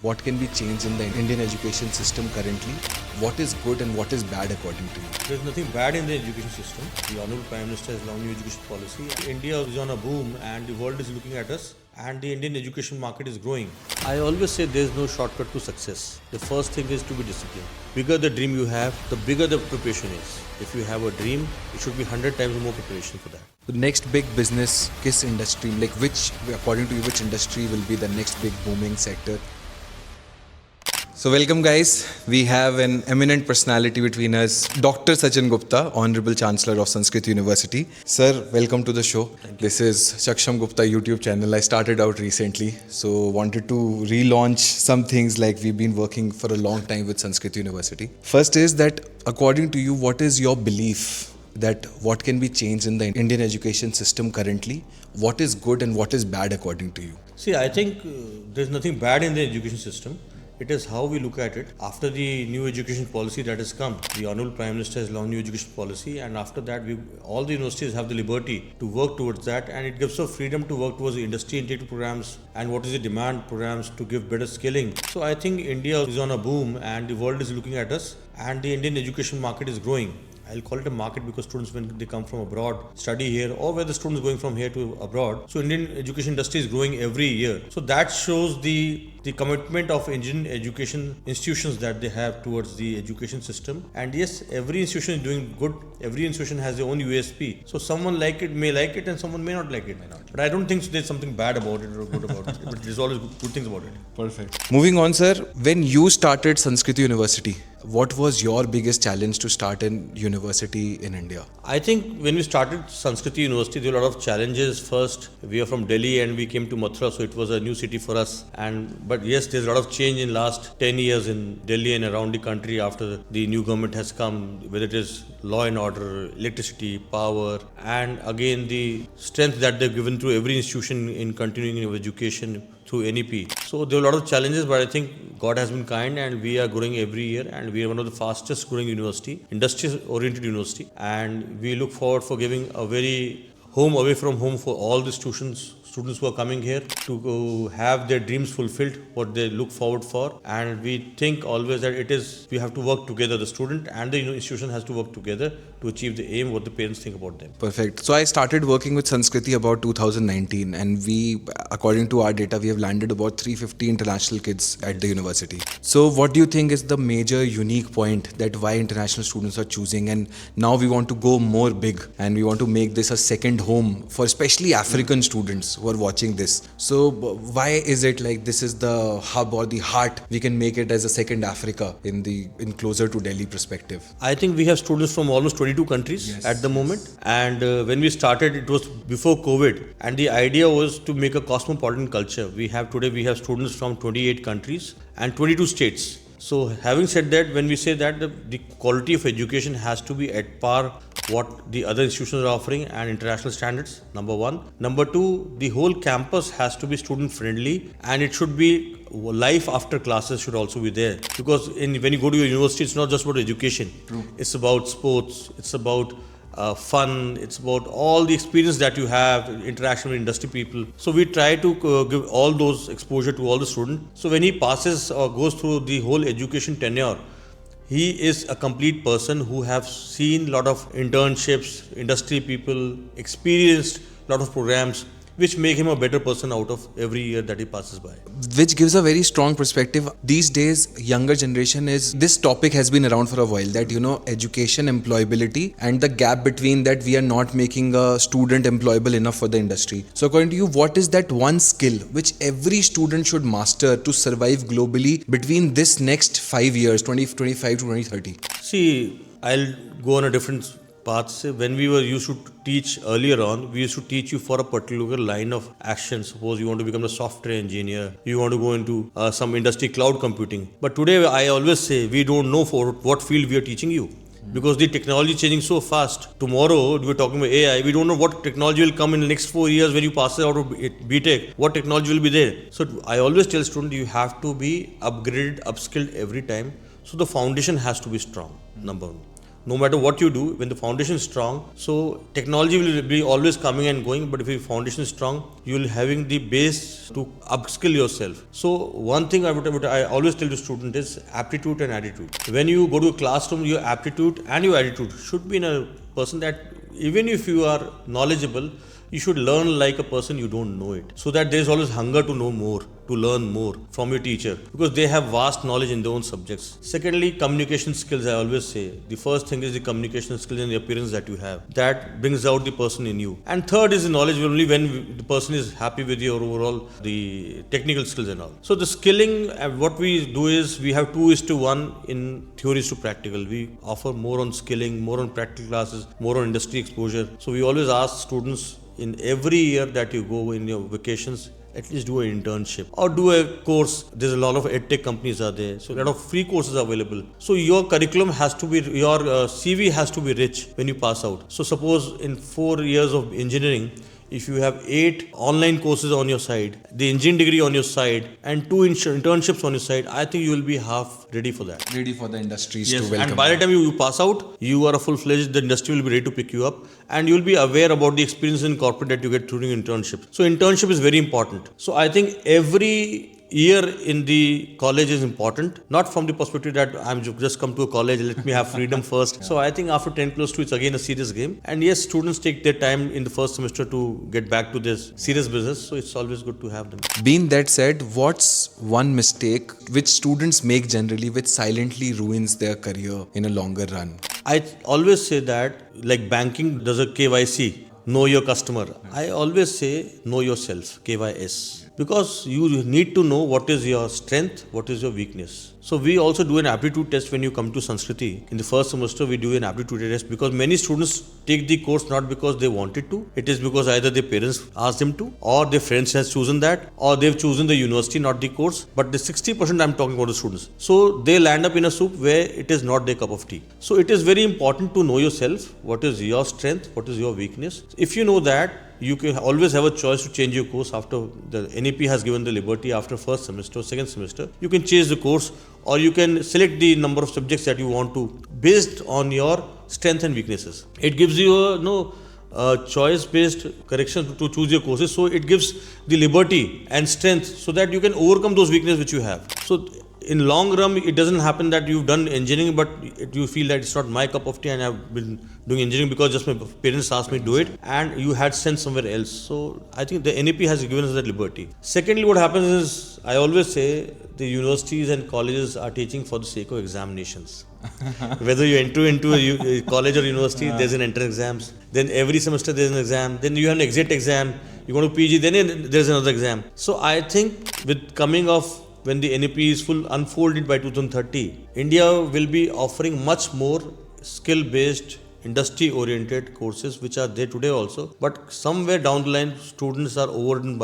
what can be changed in the Indian education system currently? What is good and what is bad according to you? There's nothing bad in the education system. The Honorable Prime Minister has launched new education policy. India is on a boom and the world is looking at us and the Indian education market is growing. I always say there's no shortcut to success. The first thing is to be disciplined. Bigger the dream you have, the bigger the preparation is. If you have a dream, it should be 100 times more preparation for that. The next big business, kiss industry, like which, according to you, which industry will be the next big booming sector? So welcome guys, we have an eminent personality between us, Dr. Sachin Gupta, Honorable Chancellor of Sanskrit University. Sir, welcome to the show. This is Saksham Gupta YouTube channel. I started out recently, so wanted to relaunch some things like we've been working for a long time with Sanskrit University. First is that according to you, what is your belief that what can be changed in the Indian education system currently? What is good and what is bad according to you? See, I think there's nothing bad in the education system. It is how we look at it. After the new education policy that has come, the Honorable Prime Minister has launched new education policy, and after that, all the universities have the liberty to work towards that, and it gives us freedom to work towards the industry-integrated programs and what is the demand programs to give better skilling. So I think India is on a boom, and the world is looking at us, and the Indian education market is growing. I'll call it a market because students, when they come from abroad, study here, or where the students going from here to abroad. So Indian education industry is growing every year. So that shows the commitment of Indian education institutions that they have towards the education system. And yes, every institution is doing good. Every institution has their own USP. So someone may like it, and someone may not like it. But I don't think there's something bad about it or good about it. But there's always good things about it. Perfect. Moving on, sir. When you started Sanskrit University, what was your biggest challenge to start an university in India? I think when we started Sanskrit University, there were a lot of challenges. First, we are from Delhi and we came to Mathura, so it was a new city for us. But yes, there's a lot of change in last 10 years in Delhi and around the country after the new government has come, whether it is law and order, electricity, power, and again the strength that they've given to every institution in continuing education through NEP. So there are a lot of challenges, but I think God has been kind and we are growing every year, and we are one of the fastest growing university, industry-oriented university, and we look forward for giving a very home away from home for all the students who are coming here to have their dreams fulfilled, what they look forward for. And we think always that we have to work together. The student and the institution has to work together to achieve the aim, what the parents think about them. Perfect. So I started working with Sanskriti about 2019, and according to our data, we have landed about 350 international kids at the university. So what do you think is the major unique point that why international students are choosing? And now we want to go more big and we want to make this a second home for especially African students who are watching this. So why is it like this is the hub or the heart? We can make it as a second Africa in closer to Delhi perspective. I think we have students from almost 22 countries at the moment, and when we started, it was before COVID, and the idea was to make a cosmopolitan culture. Today we have students from 28 countries and 22 states. So having said that, when we say that the quality of education has to be at par what the other institutions are offering and international standards, number one. Number two, the whole campus has to be student friendly, and it should be life after classes should also be there, because when you go to your university, it's not just about education. True. It's about sports, it's about fun, it's about all the experience that you have, interaction with industry people. So we try to give all those exposure to all the students. So when he passes or goes through the whole education tenure, he is a complete person who have seen a lot of internships, industry people, experienced a lot of programs, which make him a better person out of every year that he passes by. Which gives a very strong perspective. These days, younger generation this topic has been around for a while, that, education, employability, and the gap between that, we are not making a student employable enough for the industry. So according to you, what is that one skill which every student should master to survive globally between this next 5 years, 2025 to 2030? See, I'll go on a different paths. When we were used to teach earlier on, we used to teach you for a particular line of action. Suppose you want to become a software engineer, you want to go into some industry, cloud computing. But today I always say we don't know for what field we are teaching you, because the technology is changing so fast. Tomorrow we're talking about AI. We don't know what technology will come in the next 4 years when you pass out of BTech. What technology will be there? So I always tell students, you have to be upgraded, upskilled every time. So the foundation has to be strong, number one. No matter what you do, when the foundation is strong, so technology will be always coming and going, but if your foundation is strong, you will having the base to upskill yourself. So one thing I always tell to student is aptitude and attitude. When you go to a classroom, your aptitude and your attitude should be in a person that even if you are knowledgeable, you should learn like a person you don't know it. So that there is always hunger to know more, to learn more from your teacher, because they have vast knowledge in their own subjects. Secondly, communication skills, I always say. The first thing is the communication skills and the appearance that you have. That brings out the person in you. And third is the knowledge only when the person is happy with your overall, the technical skills and all. So the skilling, what we do is we have 2:1 in theories to practical. We offer more on skilling, more on practical classes, more on industry exposure. So we always ask students in every year that you go in your vacations, at least do an internship or do a course. There's a lot of edtech companies are there, so a lot of free courses are available. So your curriculum has to be, your CV has to be rich when you pass out. So suppose in 4 years of engineering, if you have 8 online courses on your side, the engineering degree on your side, and 2 internships on your side, I think you will be half ready for that. Ready for the industries Yes, to welcome. and by the time you pass out, you are a full-fledged, the industry will be ready to pick you up, and you will be aware about the experience in corporate that you get through your internship. So internship is very important. So I think every year in the college is important, not from the perspective that I'm just come to a college, let me have freedom first. So I think after 10 plus 2, it's again a serious game. And yes, students take their time in the first semester to get back to this serious business. So it's always good to have them. Being that said, what's one mistake which students make generally which silently ruins their career in a longer run? I always say that, like banking does a KYC, know your customer. I always say know yourself, KYS. Because you need to know what is your strength, what is your weakness. So we also do an aptitude test when you come to Sanskriti. In the first semester, we do an aptitude test because many students take the course not because they wanted to. It is because either their parents asked them to, or their friends has chosen that, or they've chosen the university, not the course. But the 60% I'm talking about the students. So they land up in a soup where it is not their cup of tea. So it is very important to know yourself. What is your strength? What is your weakness? If you know that, you can always have a choice to change your course after the NEP has given the liberty after first semester or second semester. You can change the course, or you can select the number of subjects that you want to based on your strengths and weaknesses. It gives you a choice-based correction to choose your courses. So it gives the liberty and strength so that you can overcome those weaknesses which you have. So in long run, it doesn't happen that you've done engineering, but you feel that it's not my cup of tea and I've been doing engineering because just my parents asked me to do it, and you had sense somewhere else. So I think the NEP has given us that liberty. Secondly, what happens is, I always say the universities and colleges are teaching for the sake of examinations. Whether you enter into a college or university, there's an entrance exams. Then every semester there's an exam. Then you have an exit exam. You go to PG, then there's another exam. So I think with coming of when the NEP is full unfolded by 2030, India will be offering much more skill-based, industry-oriented courses which are there today also. But somewhere down the line, students are overburdened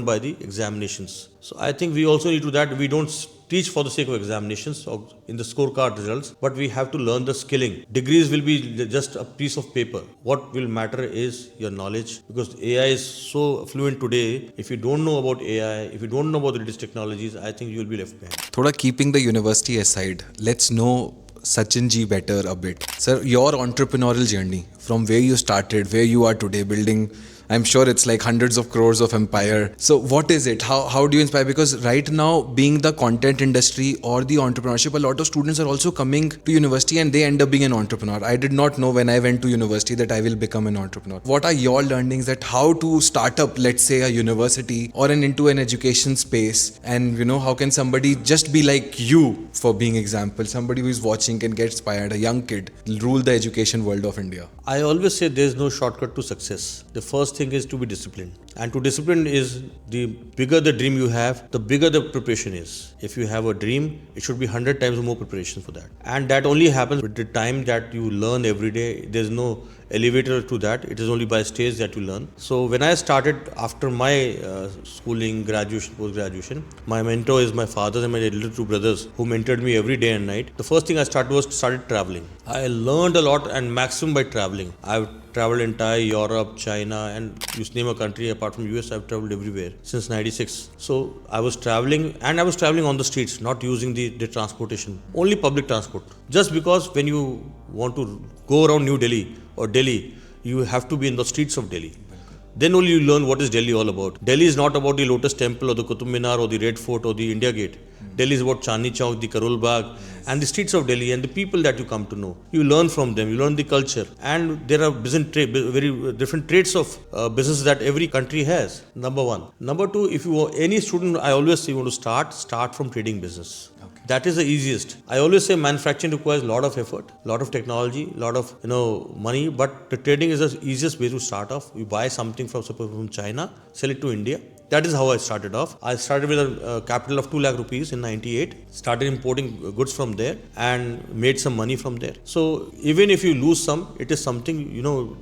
by the examinations. So I think we also need to that. We don't teach for the sake of examinations or in the scorecard results, but we have to learn the skilling. Degrees will be just a piece of paper. What will matter is your knowledge, because AI is so fluent today. If you don't know about AI, if you don't know about the latest technologies, I think you will be left behind. Thoda keeping the university aside, let's know Sachin ji better a bit. Sir, your entrepreneurial journey, from where you started, where you are today, building, I'm sure it's like hundreds of crores of empire. So what is it? How do you inspire? Because right now, being the content industry or the entrepreneurship, a lot of students are also coming to university and they end up being an entrepreneur. I did not know when I went to university that I will become an entrepreneur. What are your learnings that how to start up, let's say, a university or into an education space? And how can somebody just be like you, for being example, somebody who is watching can get inspired, a young kid, rule the education world of India? I always say there is no shortcut to success. The first thing is to be disciplined. And to discipline is, the bigger the dream you have, the bigger the preparation is. If you have a dream, it should be 100 times more preparation for that. And that only happens with the time that you learn every day. There's no elevator to that. It is only by stage that you learn. So when I started after my schooling, graduation, post-graduation, my mentor is my father and my little two brothers who mentored me every day and night. The first thing I started traveling. I learned a lot and maximum by traveling. I've traveled entire Europe, China, and you name a country apart from US. I've traveled everywhere since '96. So I was traveling, and I was traveling on the streets, not using the transportation, only public transport. Just because when you want to go around New Delhi or Delhi, you have to be in the streets of Delhi. Then only you learn what is Delhi all about. Delhi is not about the Lotus Temple or the Qutub Minar or the Red Fort or the India Gate. Delhi is about Chandni Chowk, the Karol Bagh, and the streets of Delhi and the people that you come to know. You learn from them, you learn the culture, and there are very different traits of business that every country has. Number one. Number two, if you any student, I always say you want to start from trading business. That is the easiest. I always say manufacturing requires a lot of effort, lot of technology, lot of money, but the trading is the easiest way to start off. You buy something from China, sell it to India. That is how I started off. I started with a capital of 2 lakh rupees in '98. Started importing goods from there and made some money from there. So even if you lose some, it is something,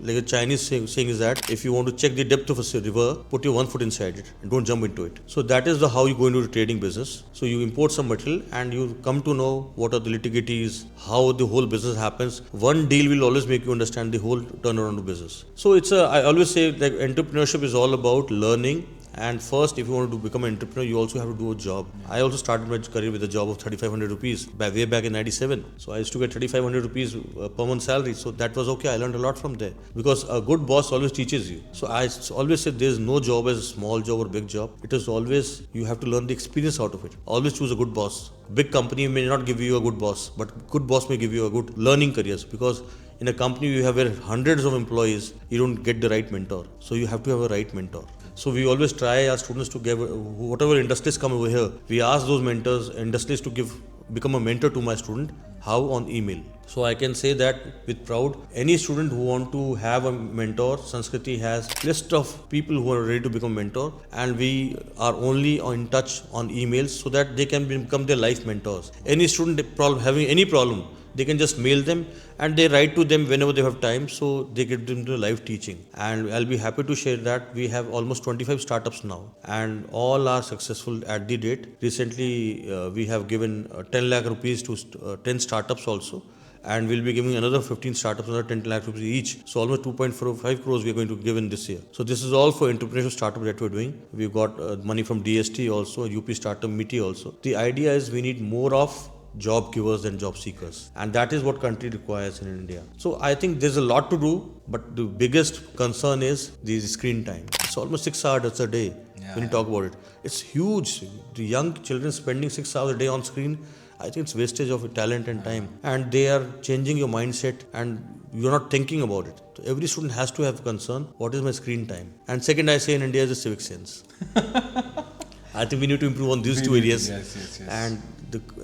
like a Chinese saying is that if you want to check the depth of a river, put your 1 foot inside it and don't jump into it. So that is how you go into the trading business. So you import some material and you come to know what are the litigities, how the whole business happens. One deal will always make you understand the whole turnaround of business. So I always say that entrepreneurship is all about learning. And first, if you want to become an entrepreneur, you also have to do a job. I also started my career with a job of 3,500 rupees way back in '97. So I used to get 3,500 rupees per month salary. So that was okay. I learned a lot from there because a good boss always teaches you. So I always say there is no job as a small job or big job. It is always, you have to learn the experience out of it. Always choose a good boss. Big company may not give you a good boss, but good boss may give you a good learning careers, because in a company you have hundreds of employees, you don't get the right mentor. So you have to have a right mentor. So we always try our students to give, whatever industries come over here, we ask those mentors, industries to become a mentor to my student. How? On email. So I can say that with proud, any student who want to have a mentor, Sanskriti has list of people who are ready to become mentor, and we are only in touch on emails so that they can become their life mentors. Any student having any problem, they can just mail them and they write to them whenever they have time, so they get them to live teaching. And I'll be happy to share that we have almost 25 startups now, and all are successful at the date. Recently, we have given 10 lakh rupees to 10 startups also, and we'll be giving another 15 startups another 10 lakh rupees each. So almost 2.45 crores we are going to give in this year. So this is all for entrepreneurship startup that we're doing. We've got money from DST also, UP Startup MITI also. The idea is we need more of job givers than job seekers, and that is what country requires in India. So I think there's a lot to do, but the biggest concern is the screen time. It's almost 6 hours a day when you talk about it. It's huge. The young children spending 6 hours a day on screen, I think it's wastage of talent and time, and they are changing your mindset and you're not thinking about it. So every student has to have concern, what is my screen time? And second, I say in India is the civic sense. I think we need to improve on these two areas. Yes. And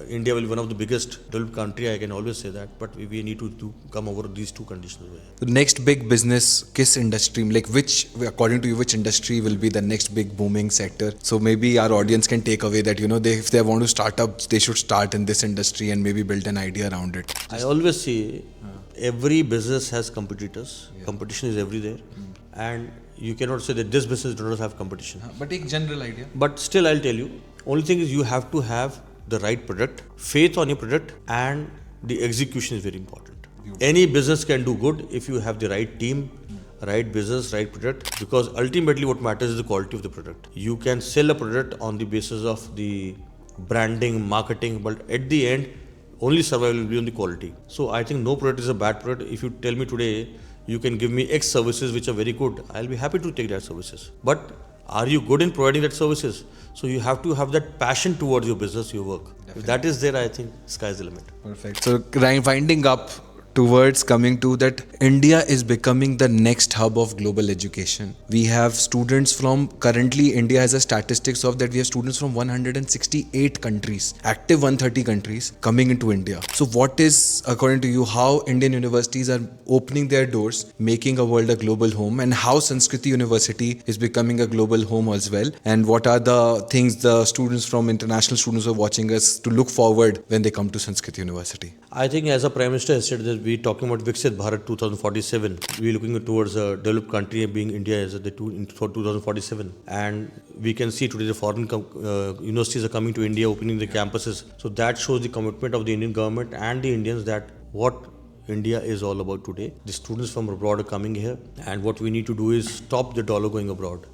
India will be one of the biggest developed country, I can always say that, but we need to come over these two conditions. The next big business, kiss industry, like which, according to you, which industry will be the next big booming sector? So maybe our audience can take away that, if they want to start up, they should start in this industry and maybe build an idea around it. I always say every business has competitors. Competition is everywhere. And you cannot say that this business does not have competition. But take general idea. But still, I'll tell you, only thing is you have to have the right product, faith on your product, and the execution is very important. Any business can do good if you have the right team, right business, right product, because ultimately what matters is the quality of the product. You can sell a product on the basis of the branding, marketing, but at the end, only survival will be on the quality. So I think no product is a bad product. If you tell me today, you can give me X services which are very good, I'll be happy to take that services. But are you good in providing that services? So you have to have that passion towards your business, your work. Definitely. If that is there, I think sky's the limit. Perfect. So winding up towards coming to that, India is becoming the next hub of global education. We have students from, currently India has a statistics of that we have students from 168 countries, active 130 countries coming into India. So what is, according to you, how Indian universities are opening their doors, making a world a global home, and how Sanskriti University is becoming a global home as well? And what are the things the students from international students who are watching us to look forward when they come to Sanskriti University? I think as a Prime Minister has said that we're talking about Viksit Bharat 2047. We're looking towards a developed country being India as for 2047. And we can see today the foreign universities are coming to India, opening the campuses. So that shows the commitment of the Indian government and the Indians that what India is all about today. The students from abroad are coming here, and what we need to do is stop the dollar going abroad.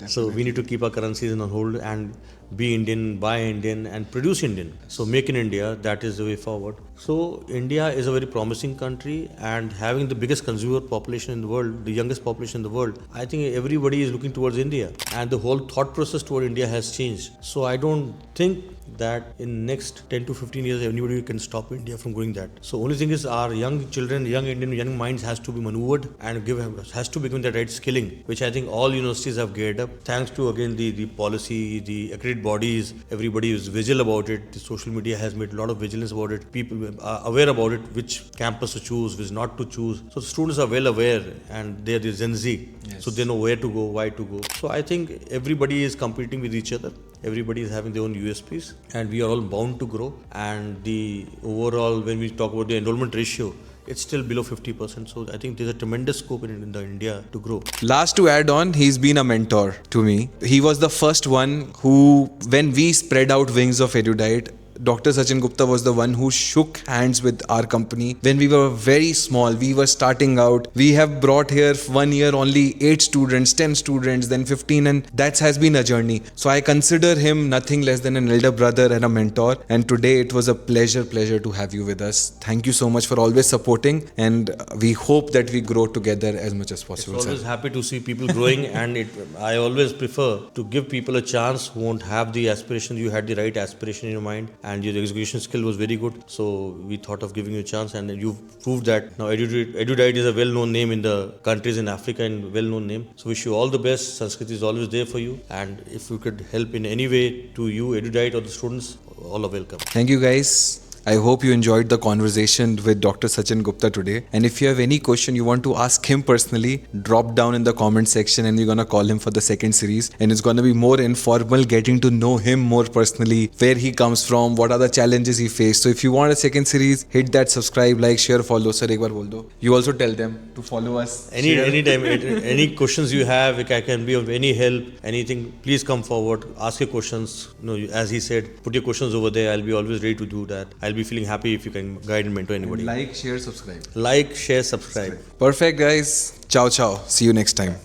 So we need to keep our currencies on hold and be Indian, buy Indian, and produce Indian. So make in India, that is the way forward. So India is a very promising country, and having the biggest consumer population in the world, the youngest population in the world, I think everybody is looking towards India, and the whole thought process toward India has changed. So I don't think that in next 10 to 15 years anybody can stop India from going that. So only thing is our young children, young Indian, young minds has to be maneuvered and has to be given the right skilling, which I think all universities have geared up. Thanks to again the policy, the accredited bodies, everybody is vigilant about it. The social media has made a lot of vigilance about it. People are aware about it, which campus to choose, which not to choose. So the students are well aware, and they are the Gen Z, so they know where to go, why to go. So I think everybody is competing with each other. Everybody is having their own USPs, and we are all bound to grow. And the overall, when we talk about the enrollment ratio, it's still below 50%. So I think there's a tremendous scope in India to grow. Last to add on, he's been a mentor to me. He was the first one who, when we spread out wings of Erudite, Dr. Sachin Gupta was the one who shook hands with our company when we were very small. We were starting out. We have brought here 1 year only 8 students, 10 students, then 15, and that has been a journey. So I consider him nothing less than an elder brother and a mentor. And today it was a pleasure to have you with us. Thank you so much for always supporting, and we hope that we grow together as much as possible. It's always happy to see people growing, and I always prefer to give people a chance who won't have the aspiration. You had the right aspiration in your mind, and your execution skill was very good. So we thought of giving you a chance, and you've proved that. Now Erudite is a well-known name in the countries in Africa, and well-known name. So wish you all the best. Sanskrit is always there for you, and if we could help in any way to you, Erudite or the students, all are welcome. Thank you guys. I hope you enjoyed the conversation with Dr. Sachin Gupta today. And if you have any question you want to ask him personally, drop down in the comment section and we're going to call him for the second series. And it's going to be more informal, getting to know him more personally, where he comes from, what are the challenges he faced. So if you want a second series, hit that subscribe, like, share, follow. Sir, ek baar bol do. You also tell them to follow us. Anytime, any questions you have, if I can be of any help, anything, please come forward, ask your questions. As he said, put your questions over there. I'll be always ready to do that. I'll be feeling happy if you can guide and mentor anybody. Like, share, subscribe. Like, share, subscribe. Perfect, guys. Ciao, ciao. See you next time.